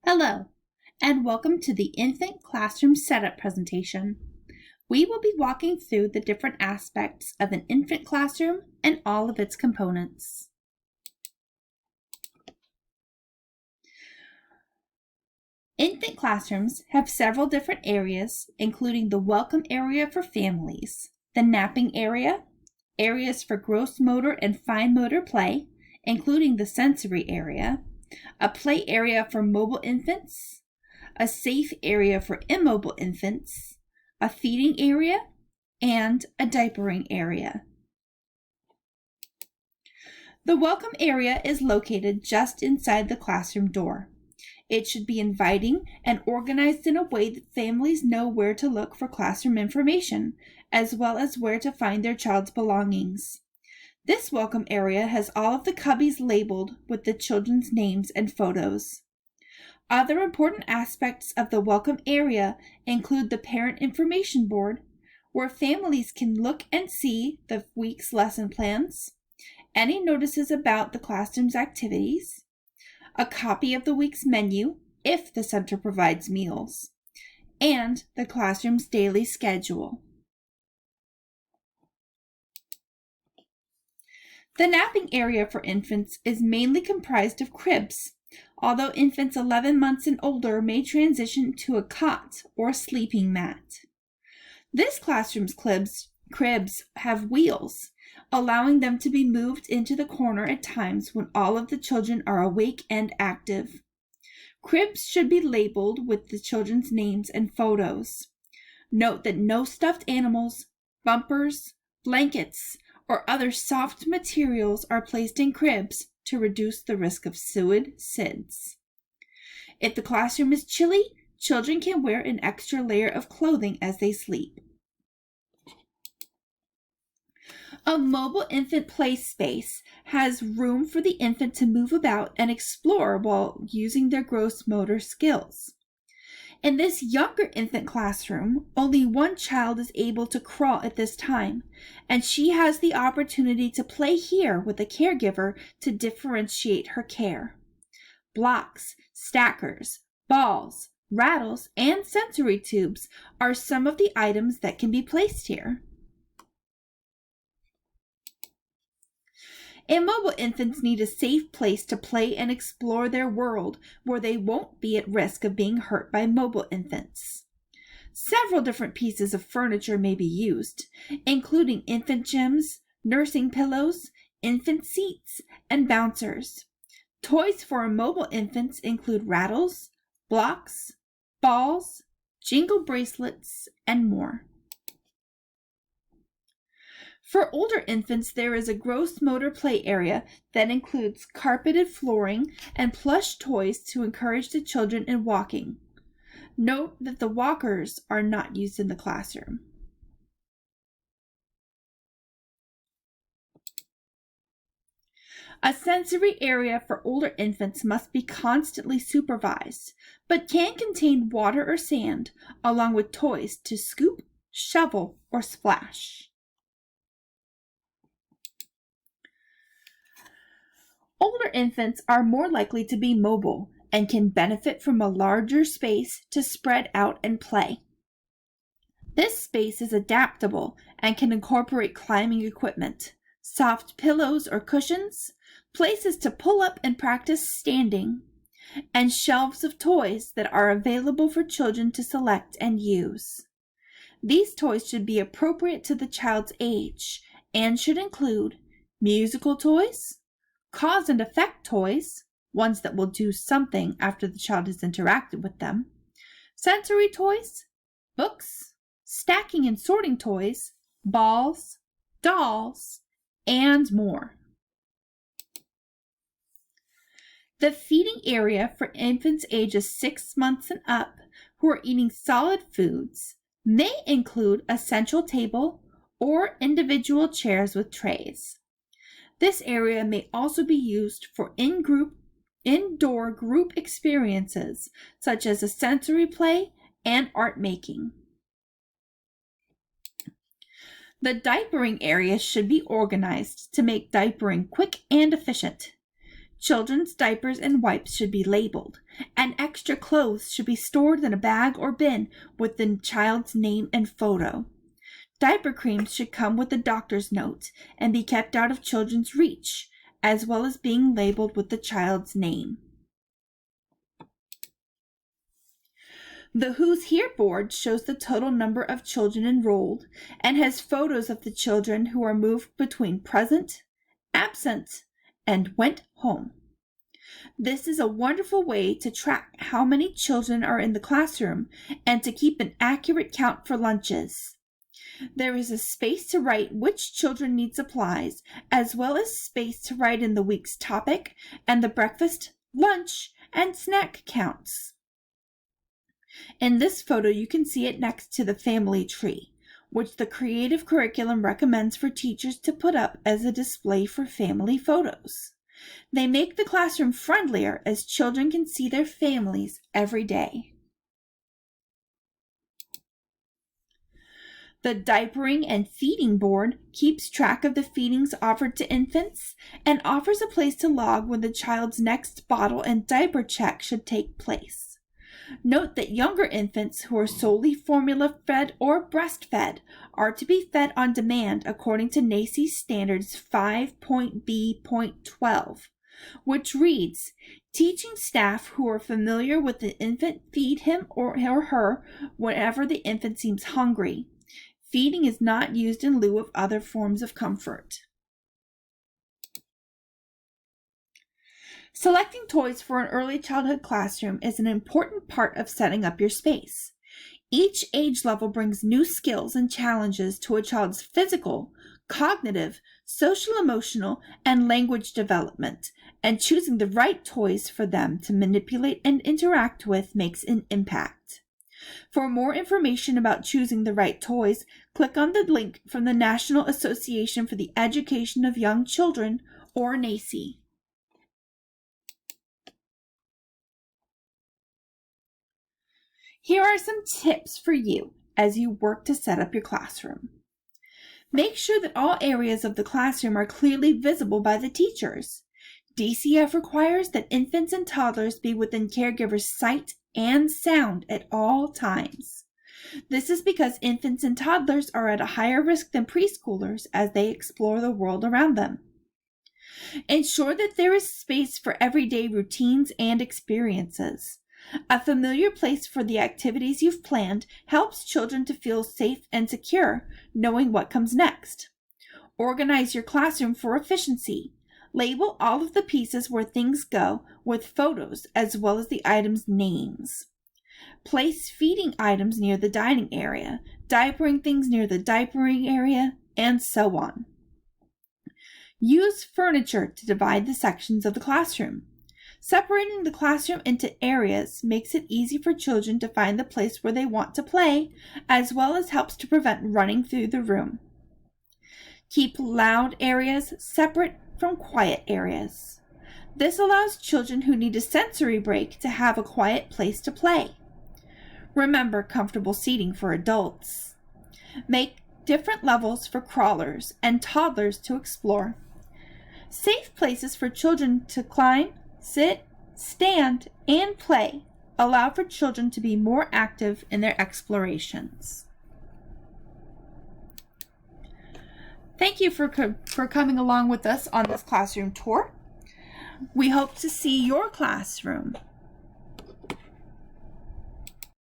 Hello, and welcome to the Infant Classroom Setup presentation. We will be walking through the different aspects of an infant classroom and all of its components. Infant classrooms have several different areas, including the welcome area for families, the napping area, areas for gross motor and fine motor play, including the sensory area, a play area for mobile infants, a safe area for immobile infants, a feeding area, and a diapering area. The welcome area is located just inside the classroom door. It should be inviting and organized in a way that families know where to look for classroom information, as well as where to find their child's belongings. This welcome area has all of the cubbies labeled with the children's names and photos. Other important aspects of the welcome area include the parent information board, where families can look and see the week's lesson plans, any notices about the classroom's activities, a copy of the week's menu if the center provides meals, and the classroom's daily schedule. The napping area for infants is mainly comprised of cribs, although infants 11 months and older may transition to a cot or sleeping mat. This classroom's cribs have wheels, allowing them to be moved into the corner at times when all of the children are awake and active. Cribs should be labeled with the children's names and photos. Note that no stuffed animals, bumpers, blankets, or other soft materials are placed in cribs to reduce the risk of SIDS. If the classroom is chilly, children can wear an extra layer of clothing as they sleep. A mobile infant play space has room for the infant to move about and explore while using their gross motor skills. In this younger infant classroom, only one child is able to crawl at this time, and she has the opportunity to play here with a caregiver to differentiate her care. Blocks, stackers, balls, rattles, and sensory tubes are some of the items that can be placed here. Immobile infants need a safe place to play and explore their world where they won't be at risk of being hurt by mobile infants. Several different pieces of furniture may be used, including infant gyms, nursing pillows, infant seats, and bouncers. Toys for immobile infants include rattles, blocks, balls, jingle bracelets, and more. For older infants, there is a gross motor play area that includes carpeted flooring and plush toys to encourage the children in walking. Note that the walkers are not used in the classroom. A sensory area for older infants must be constantly supervised, but can contain water or sand, along with toys to scoop, shovel, or splash. Older infants are more likely to be mobile and can benefit from a larger space to spread out and play. This space is adaptable and can incorporate climbing equipment, soft pillows or cushions, places to pull up and practice standing, and shelves of toys that are available for children to select and use. These toys should be appropriate to the child's age and should include musical toys, cause and effect toys, ones that will do something after the child has interacted with them, sensory toys, books, stacking and sorting toys, balls, dolls, and more. The feeding area for infants ages 6 months and up who are eating solid foods may include a central table or individual chairs with trays. This area may also be used for indoor group experiences, such as a sensory play and art making. The diapering area should be organized to make diapering quick and efficient. Children's diapers and wipes should be labeled, and extra clothes should be stored in a bag or bin with the child's name and photo. Diaper creams should come with a doctor's note and be kept out of children's reach, as well as being labeled with the child's name. The Who's Here board shows the total number of children enrolled and has photos of the children who are moved between present, absent, and went home. This is a wonderful way to track how many children are in the classroom and to keep an accurate count for lunches. There is a space to write which children need supplies, as well as space to write in the week's topic and the breakfast, lunch, and snack counts. In this photo, you can see it next to the family tree, which the creative curriculum recommends for teachers to put up as a display for family photos. They make the classroom friendlier as children can see their families every day. The diapering and feeding board keeps track of the feedings offered to infants and offers a place to log when the child's next bottle and diaper check should take place. Note that younger infants who are solely formula fed or breastfed are to be fed on demand according to NACCE Standards 5.B.12, which reads, teaching staff who are familiar with the infant feed him or her whenever the infant seems hungry. Feeding is not used in lieu of other forms of comfort. Selecting toys for an early childhood classroom is an important part of setting up your space. Each age level brings new skills and challenges to a child's physical, cognitive, social-emotional, and language development, and choosing the right toys for them to manipulate and interact with makes an impact. For more information about choosing the right toys, click on the link from the National Association for the Education of Young Children, or NACCE. Here are some tips for you as you work to set up your classroom. Make sure that all areas of the classroom are clearly visible by the teachers. DCF requires that infants and toddlers be within caregivers' sight and sound at all times. This is because infants and toddlers are at a higher risk than preschoolers as they explore the world around them. Ensure that there is space for everyday routines and experiences. A familiar place for the activities you've planned helps children to feel safe and secure, knowing what comes next. Organize your classroom for efficiency. Label all of the pieces where things go with photos as well as the items' names. Place feeding items near the dining area, diapering things near the diapering area, and so on. Use furniture to divide the sections of the classroom. Separating the classroom into areas makes it easy for children to find the place where they want to play, as well as helps to prevent running through the room. Keep loud areas separate from quiet areas. This allows children who need a sensory break to have a quiet place to play. Remember comfortable seating for adults. Make different levels for crawlers and toddlers to explore. Safe places for children to climb, sit, stand, and play allow for children to be more active in their explorations. Thank you for coming along with us on this classroom tour. We hope to see your classroom